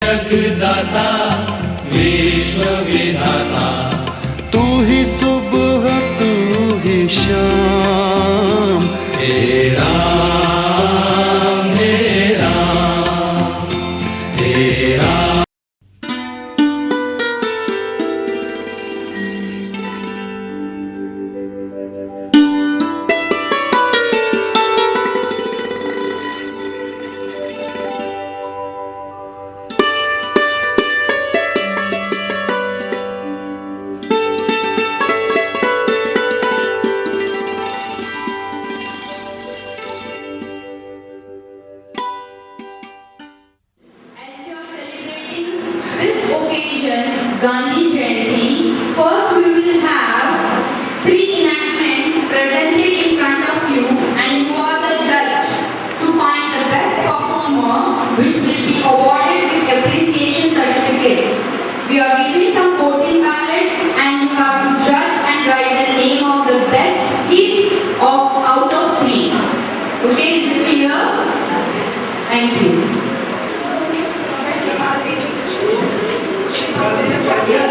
जगदाता विश्व विधाता, तू ही सुबह तू ही शाम, हे राम हे राम हे Ram. This occasion, Gandhi Jayanti, first we will have 3 enactments presented in front of you, and you are the judge to find the best performer, which will be awarded with appreciation certificates. We are giving some voting ballots, and you have to judge and write the name of the best kid out of 3. Okay, is it clear? Thank you. Yes,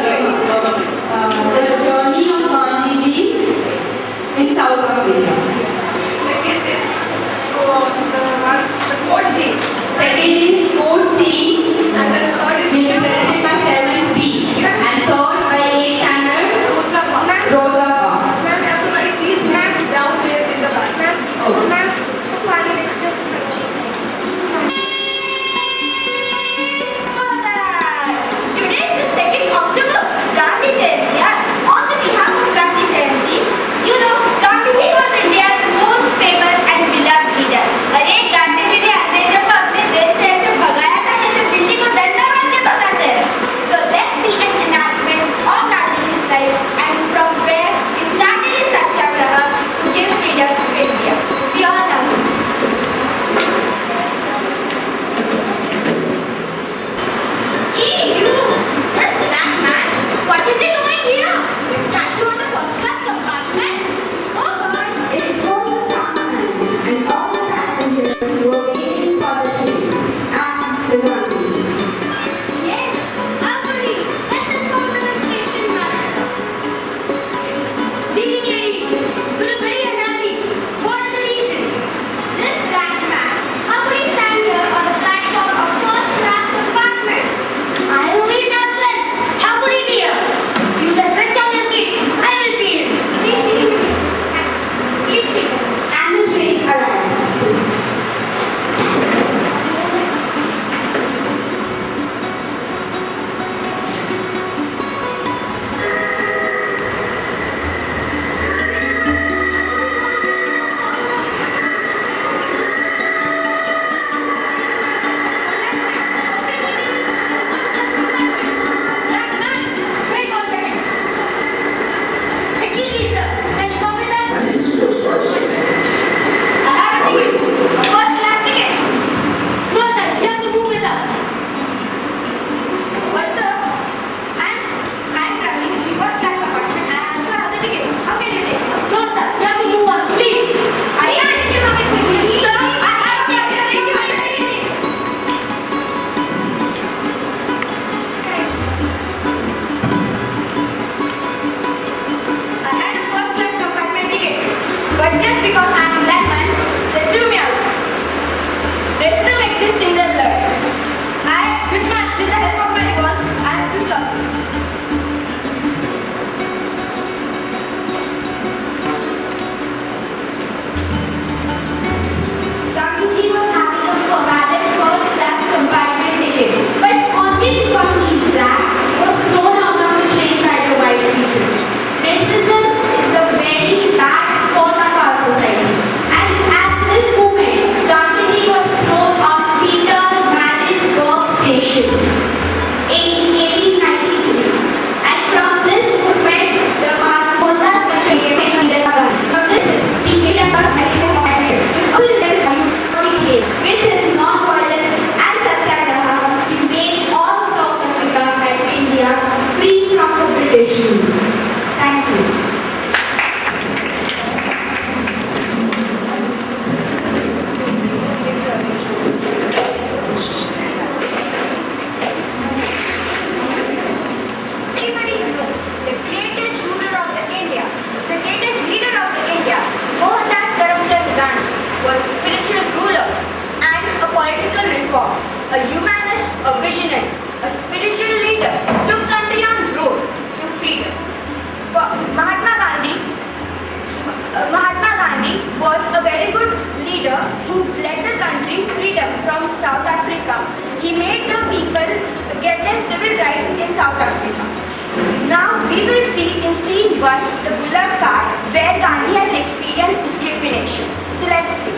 was the Bullock cart where Gandhi has experienced discrimination. So let's see.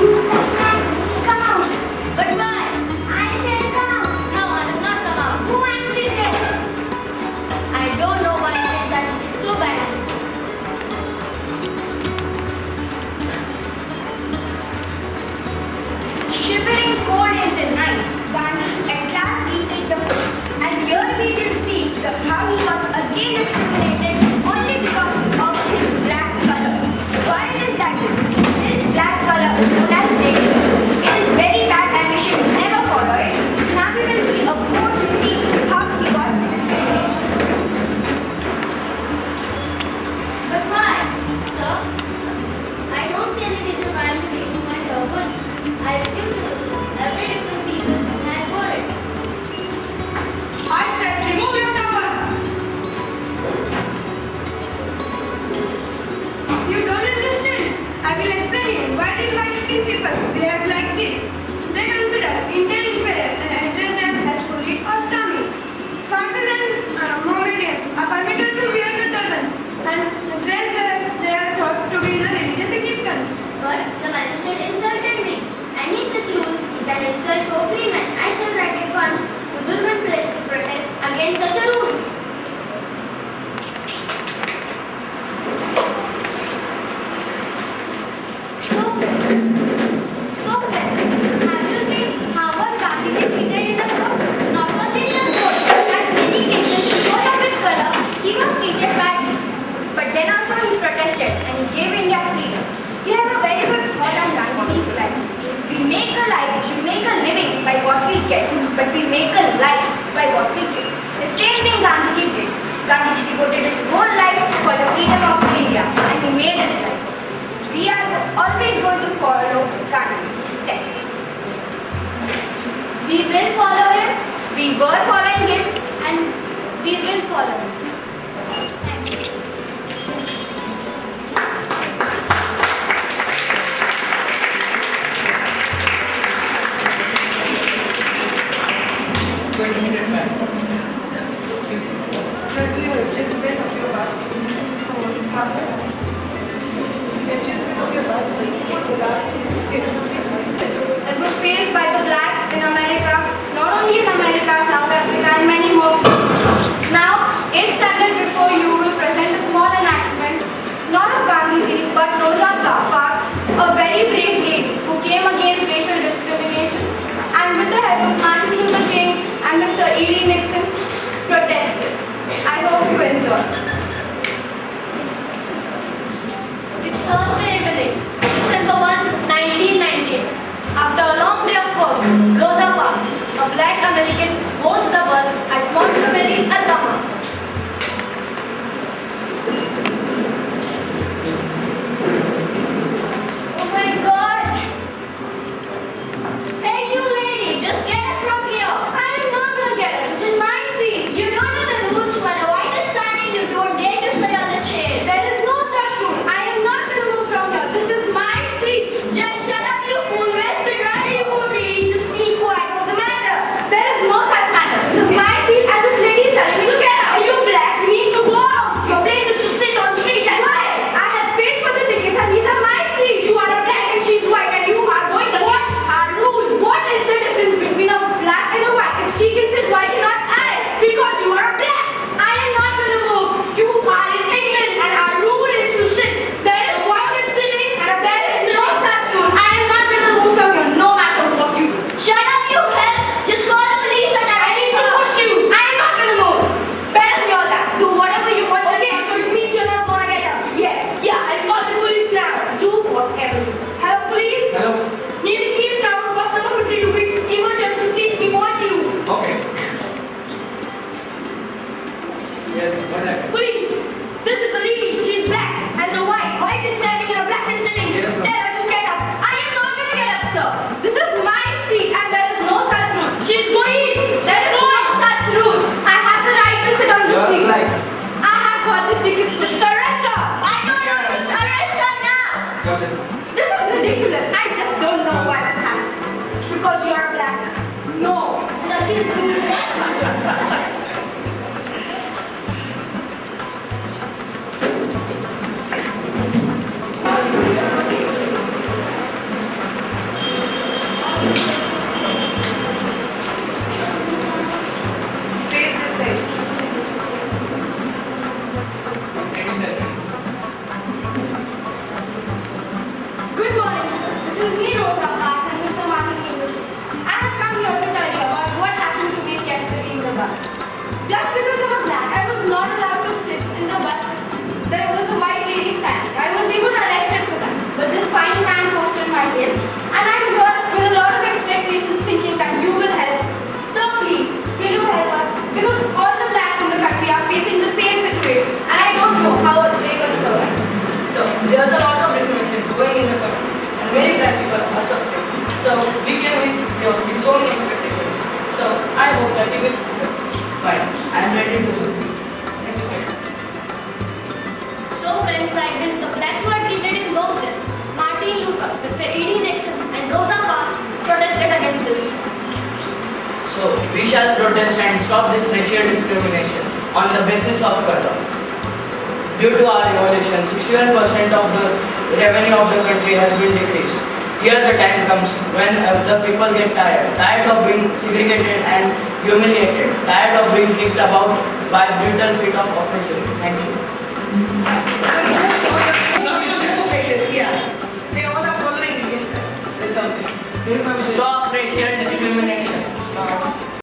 Come out! But why? I said come out! No, I will not come out. Who answered it? I don't know why it is that so bad. Shivering cold in the night, Gandhi at last reached the foot. And here we can see how he was again discriminated only because of his black color. Why is that? His black color is known as racism. It is very bad and we should never follow it. Now we can see a board to see how he was discriminated. But why? Sir, I don't see any reason why I should remove my turban. I refuse to do so. Every different people has for it. I said remove your turban. You don't understand. I will explain you why these white skinned people behave like this. They consider Indian Emperor and address them as Kuli or Sami. Parsis and Mohammedans are permitted to wear the turbans and dress as they are thought to be the religious significance. But the magistrate insulted me. Any such rule is an insult to a free man. I shall write at once to Durban Press to protest against such a rule. So friends, have you seen how was Gandhiji treated in the court? Not only in the court, but at many cases, because of his color, he was treated badly. But then also he protested and he gave India freedom. We have a very good thought on Gandhi's life. We make a living by what we get, but we make a life by what we give. The same thing Gandhiji did. Gandhiji devoted his whole life for the freedom of India and he made his life. We are always going to follow Gandhi's steps. We will follow him We were following him. and we will follow him. Thank you. It was faced by the blacks in America, not only in America, South Africa, and many more. Now, it's standard before you will present a small enactment, not of Gandhiji, but Rosa Parks, a very brave lady who came against racial discrimination, and with the help of Martin Luther King and Mr. E.D. Nixon, protested. I hope you enjoy. Face this side. Same side. Good morning, sir. This is me, Rosa Pass, and Mr. Martin English. I have come here to tell you about what happened to me yesterday in the bus. Just because I was black, I was not allowed to sit in the bus. There was a white lady standing. I was even arrested for that. But this fine man posted my bill, and I'm here with a lot of expectations thinking that you will help. Sir, please, will you help us? Because all the blacks in the country are facing the same situation, and I don't know how they will survive. So there's a lot of discrimination going in the country, and many black people are suffering. So we came with so many expectations. So I hope that you will. Fine, I'm ready to do. Thank you, sir. So friends like this, the blacks were treated in those days. Martin Luther, Mr. E.D. Nixon and Rosa Parks protested against this. So we shall protest and stop this racial discrimination on the basis of color. Due to our revolution, 61% of the revenue of the country has been decreased. Here the time comes when the people get tired of being segregated and humiliated, tired of being kicked about by brutal feet of oppression. Thank you.